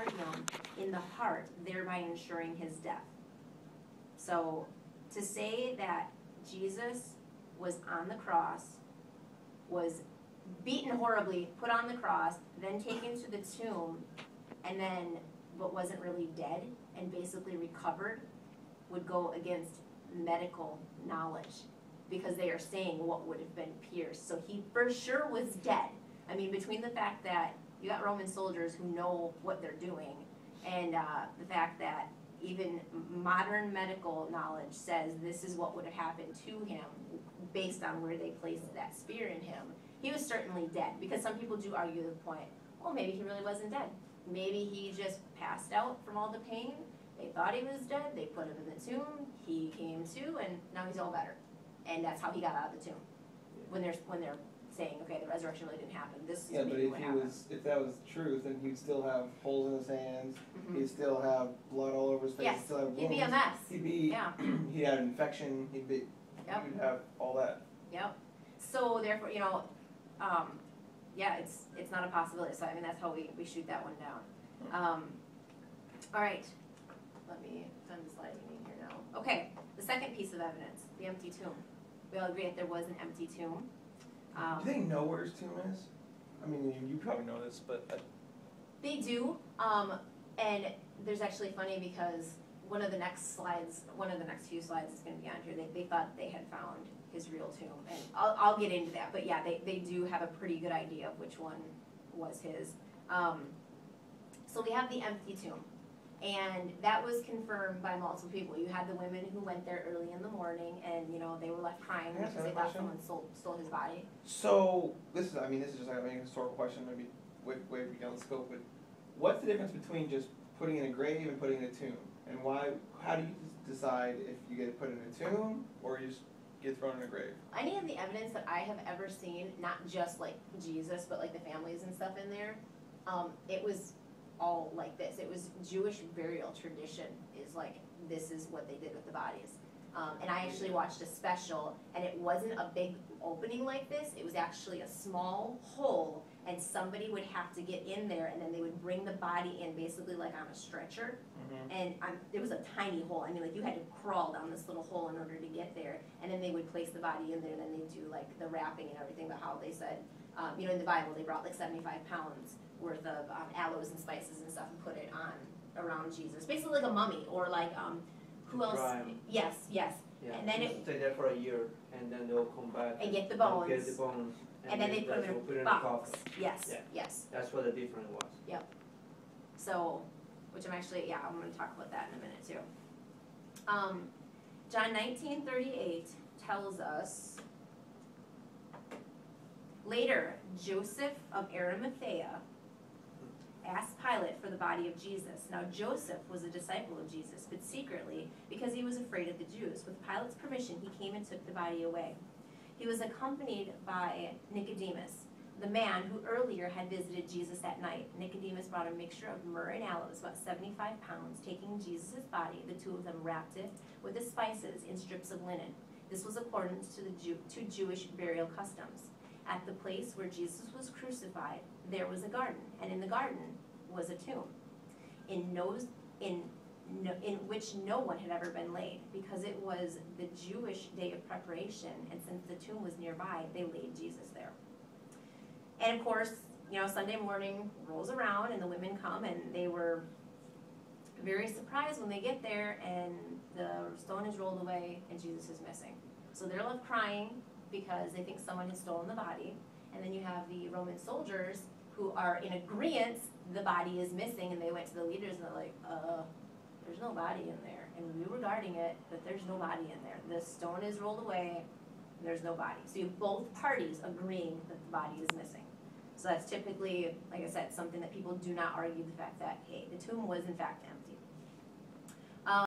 him in the heart, thereby ensuring his death. So to say that Jesus was on the cross, was beaten horribly, put on the cross, then taken to the tomb, and then but wasn't really dead and basically recovered, would go against medical knowledge, because they are saying what would have been pierced. So he for sure was dead. I mean, between the fact that you got Roman soldiers who know what they're doing, and the fact that even modern medical knowledge says this is what would have happened to him based on where they placed that spear in him, he was certainly dead. Because some people do argue the point, well, maybe he really wasn't dead. Maybe he just passed out from all the pain. They thought he was dead, they put him in the tomb, he came to, and now he's all better. And that's how he got out of the tomb. When they're saying, okay, the resurrection really didn't happen, this is maybe what happened. If that was the truth, then he'd still have holes in his hands, he'd still have blood all over his face, he'd still have wounds. He'd be a mess. He'd have infection, he'd have all that. Yep. So therefore, yeah, it's not a possibility. So I mean, that's how we shoot that one down. All right. Let me send the slide in here now. Okay, the second piece of evidence, the empty tomb. We all agree that there was an empty tomb. Do they know where his tomb is? I mean, you probably know this, but... They do, and there's actually funny because one of the next few slides is going to be on here, they thought they had found his real tomb, and I'll get into that, but yeah, they do have a pretty good idea of which one was his. So we have the empty tomb. And that was confirmed by multiple people. You had the women who went there early in the morning, and they were left crying because they thought someone stole his body. So this is just like a historical question, maybe way beyond the scope. But what's the difference between just putting in a grave and putting in a tomb? And how do you decide if you get put in a tomb or you just get thrown in a grave? Any of the evidence that I have ever seen, not just like Jesus, but like the families and stuff in there, it was all like this. It was Jewish burial tradition is like, this is what they did with the bodies. And I actually watched a special, and it wasn't a big opening like this. It was actually a small hole, and somebody would have to get in there, and then they would bring the body in basically like on a stretcher. And it was a tiny hole. I mean, like you had to crawl down this little hole in order to get there, and then they would place the body in there, and then they'd do like the wrapping and everything. But how they said, in the Bible, they brought like 75 pounds worth of aloes and spices and stuff and put it on around Jesus, basically like a mummy, or like who else? Yes. Yeah. And then it stay there for a year, and then they'll come back and get the bones. And then they put them in a box. Yes. Yeah. Yes. That's what the difference was. Yep. So, which I'm actually, I'm going to talk about that in a minute too. John 19:38 tells us, later, Joseph of Arimathea asked Pilate for the body of Jesus. Now Joseph was a disciple of Jesus, but secretly, because he was afraid of the Jews. With Pilate's permission, he came and took the body away. He was accompanied by Nicodemus, the man who earlier had visited Jesus that night. Nicodemus brought a mixture of myrrh and aloes, about 75 pounds. Taking Jesus' body, the two of them wrapped it with the spices in strips of linen. This was according to Jewish burial customs. At the place where Jesus was crucified, there was a garden, and in the garden was a tomb, in which no one had ever been laid, because it was the Jewish day of preparation, and since the tomb was nearby, they laid Jesus there. And of course, Sunday morning rolls around, and the women come, and they were very surprised when they get there, and the stone is rolled away, and Jesus is missing. So they're left crying, because they think someone has stolen the body. And then you have the Roman soldiers who are in agreement the body is missing, and they went to the leaders and they're like, there's no body in there. And we were guarding it, but there's no body in there. The stone is rolled away, and there's no body. So you have both parties agreeing that the body is missing. So that's typically, like I said, something that people do not argue the fact that, hey, the tomb was in fact empty.